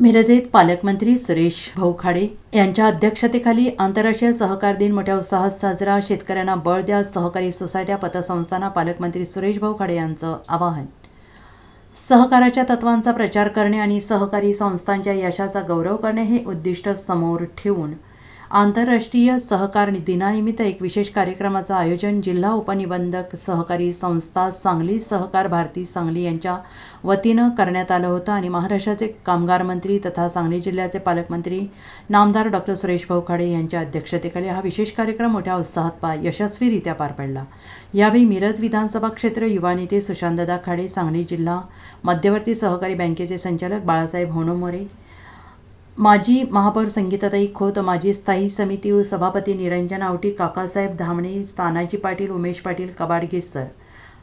मिरजेत पालकमंत्री सुरेश भाऊ खाडे यांच्या अध्यक्षतेखाली आंतरराष्ट्रीय सहकार दिन मोठ्या उत्साहात साजरा। शेतकऱ्यांना बळ द्या, सहकारी सोसायट्या पतसंस्थांना पालकमंत्री सुरेश भाऊ खाडे यांचं आवाहन। सहकाराच्या तत्वांचा प्रचार करणे आणि सहकारी संस्थांच्या यशाचा गौरव करणे हे उद्दिष्ट समोर ठेवून आंतरराष्ट्रीय सहकार दिनानिमित्त एक विशेष कार्यक्रमाचं आयोजन जिल्हा उपनिबंधक सहकारी संस्था सांगली सहकार भारती सांगली यांच्या वतीनं करण्यात आलं होतं आणि महाराष्ट्राचे कामगार मंत्री तथा सांगली जिल्ह्याचे पालकमंत्री नामदार डॉ. सुरेश भाऊ खाडे यांच्या अध्यक्षतेखाली हा विशेष कार्यक्रम मोठ्या उत्साहात यशस्वीरित्या पार पडला। यावेळी मिरज विधानसभा क्षेत्र युवा नेते सुशांतदा खाडे, सांगली जिल्हा मध्यवर्ती सहकारी बँकेचे संचालक बाळासाहेब होनोमोरे, माजी महापौर संगीताताई खोत, माजी स्थायी समिती सभापती निरंजन आवटी, काकासाहेब धामणे, तानाजी पाटील, उमेश पाटील कबाडगेसर,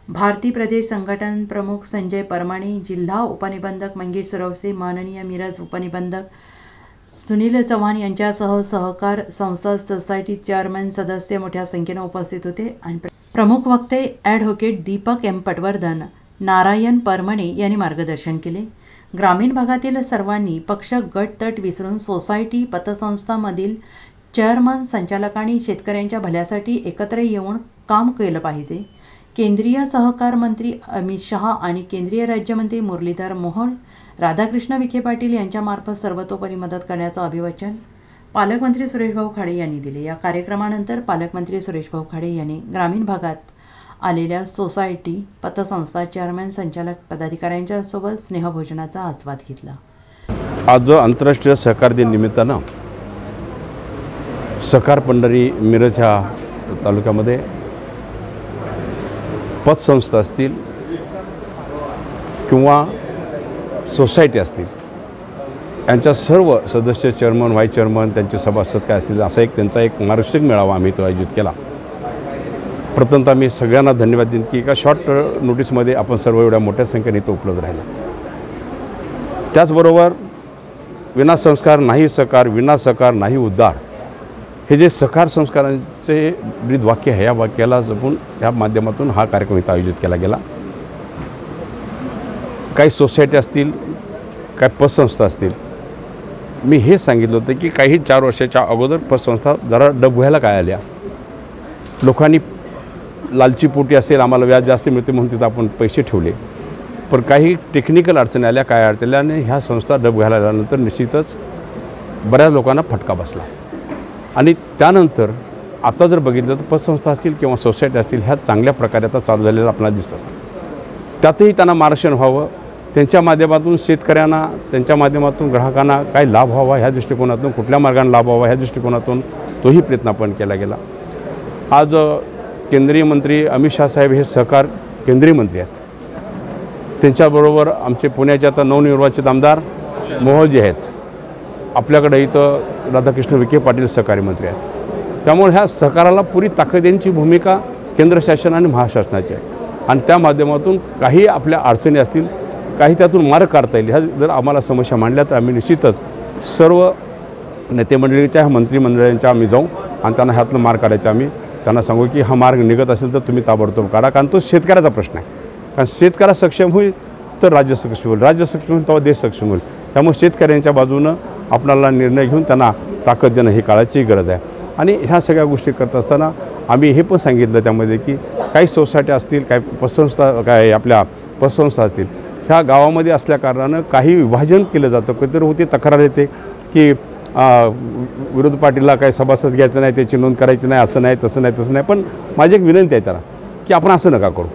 भारती प्रदेश संघटन प्रमुख संजय परमाणे, जिल्हा उपनिबंधक मंगेश सुरवसे, माननीय मिरज उपनिबंधक सुनील चव्हाण यांच्यासह सहकार संस्था सोसायटी चेअरमन सदस्य मोठ्या संख्येने उपस्थित होते आणि प्रमुख वक्ते ॲडव्होकेट दीपक एम पटवर्धन, नारायण परमणे यांनी मार्गदर्शन केले। ग्रामीण भागातील सर्वांनी पक्ष गट तट विसरून सोसायटी पतसंस्थांमधील चेअरमन, संचालकांनी शेतकऱ्यांच्या भल्यासाठी एकत्र येऊन काम केलं पाहिजे। केंद्रीय सहकार मंत्री अमित शहा आणि केंद्रीय राज्यमंत्री मुरलीधर मोहोळ, राधाकृष्ण विखे पाटील यांच्यामार्फत सर्वतोपरी मदत करण्याचं अभिवचन पालकमंत्री सुरेश भाऊ खाडे यांनी दिले। या कार्यक्रमानंतर पालकमंत्री सुरेश भाऊ खाडे यांनी ग्रामीण भागात आलेल्या सोसायटी पतसंस्था चेअरमन, संचालक पदाधिकाऱ्यांच्या सोबत स्नेहभोजनाचा आस्वाद घेतला। आज आंतरराष्ट्रीय सहकार दिन निमित्तानं सहकार पंढरी मिरज ह्या तालुक्यामध्ये पतसंस्था असतील किंवा सोसायटी असतील यांच्या सर्व सदस्य, चेअरमन, व्हाईस चेअरमन, त्यांचे सभासद काय असतील असा त्यांचा एक मार्गदर्शक मेळावा आम्ही तो आयोजित केला। प्रथमतः मी सगळ्यांना धन्यवाद देईन की एका शॉर्ट नोटीसमध्ये आपण सर्व एवढ्या मोठ्या संख्येने इथं उपलब्ध राहिला। त्याचबरोबर विना संस्कार नाही सहकार, विना सहकार नाही उद्धार, हे जे सहकार संस्कारांचे ब्रीद वाक्य आहे, या वाक्याला जपून या माध्यमातून हा कार्यक्रम इथं आयोजित केला गेला। काही सोसायटी असतील, काही पतसंस्था असतील, मी हे सांगितलं होतं की काही 4 वर्षाच्या अगोदर पतसंस्था जरा डब व्हायला काय आल्या, लोकांनी लालचीपोटी असेल, आम्हाला व्याज जास्त मिळते म्हणून तिथं आपण पैसे ठेवले, पण काही टेक्निकल अडचणी आल्या, काय अडचणी आल्या, ह्या संस्था डब घ्यायला आल्यानंतर निश्चितच बऱ्याच लोकांना फटका बसला। आणि त्यानंतर आता जर बघितलं तर पतसंस्था असतील किंवा सोसायटी असतील ह्या चांगल्या प्रकारे आता चालू झालेल्या आपल्याला दिसतात। त्यातही त्यांना मार्गदर्शन व्हावं, त्यांच्या माध्यमातून शेतकऱ्यांना, त्यांच्या माध्यमातून ग्राहकांना काय लाभ व्हावा ह्या दृष्टिकोनातून, कुठल्या मार्गाने लाभ व्हावा ह्या दृष्टिकोनातून तोही प्रयत्न आपण केला गेला। आज केंद्रीय मंत्री अमित शहा साहेब हे सहकार केंद्रीय मंत्री आहेत, त्यांच्याबरोबर आमचे पुण्याचे आता नवनिर्वाचित आमदार मोहोळजी आहेत, आपल्याकडे इथं राधाकृष्ण विखे पाटील सहकारी मंत्री आहेत। त्यामुळे ह्या सहकाराला पुरी ताकदीची भूमिका केंद्र शासन आणि महाशासनाची आहे आणि त्या माध्यमातून काही आपल्या अडचणी असतील, काही त्यातून मार्ग काढता येईल, ह्या जर आम्हाला समस्या मांडल्या तर आम्ही निश्चितच सर्व नेतेमंडळीच्या, मंत्रिमंडळांच्या आम्ही जाऊ आणि त्यांना ह्यातलं मार्ग काढायचं आम्ही त्यांना सांगू की हा मार्ग निघत असेल तर तुम्ही ताबडतोब काढा, कारण तो शेतकऱ्याचा प्रश्न आहे। कारण शेतकऱ्या सक्षम होईल तर राज्य सक्षम होईल, राज्य सक्षम होईल तेव्हा देश सक्षम होईल। त्यामुळे शेतकऱ्यांच्या बाजूनं आपल्याला निर्णय घेऊन त्यांना ताकद देणं ही काळाची गरज आहे। आणि ह्या सगळ्या गोष्टी करत असताना आम्ही हे पण सांगितलं त्यामध्ये की काही सोसायटी असतील, काही पतसंस्था, काय आपल्या पतसंस्था असतील, ह्या गावामध्ये असल्याकारणानं काही विभाजन केलं जातं। कधीतरी होती तक्रार येते की विरोधी पार्टीला काही सभासद घ्यायचं नाही, त्याची नोंद करायची नाही, असं नाही, तसं नाही, तसं नाही। पण माझी एक विनंती आहे त्याला की आपण असं नका करू,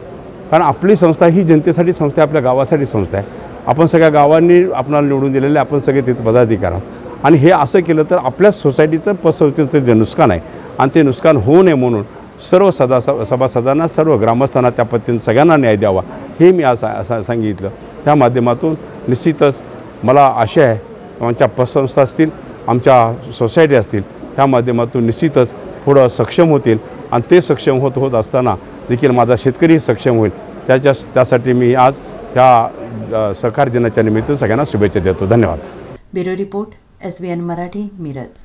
कारण आपली संस्था ही जनतेसाठी संस्था आहे, आपल्या गावासाठी संस्था आहे। आपण सगळ्या गावांनी आपल्याला निवडून दिलेले, आपण सगळे तिथे पदाधिकारी आहात आणि हे असं केलं तर आपल्या सोसायटीचं, पतसंस्थेचं जे नुकसान आहे आणि ते नुकसान होऊ नये म्हणून सर्व सभासदांना, सर्व ग्रामस्थांना त्या पद्धतीने सगळ्यांना न्याय द्यावा हे मी आज सांगितलं। त्या माध्यमातून निश्चितच मला आशा आहे आमच्या पतसंस्था असतील, आमच्या सोसायटी असतील, ह्या माध्यमातून निश्चितच पुढं सक्षम होतील आणि ते सक्षम होत असताना देखील माझा शेतकरी सक्षम होईल। त्यासाठी मी आज ह्या सहकार दिनाच्या निमित्त सगळ्यांना शुभेच्छा देतो। धन्यवाद। Bureau report, SBN Marathi, Miraj.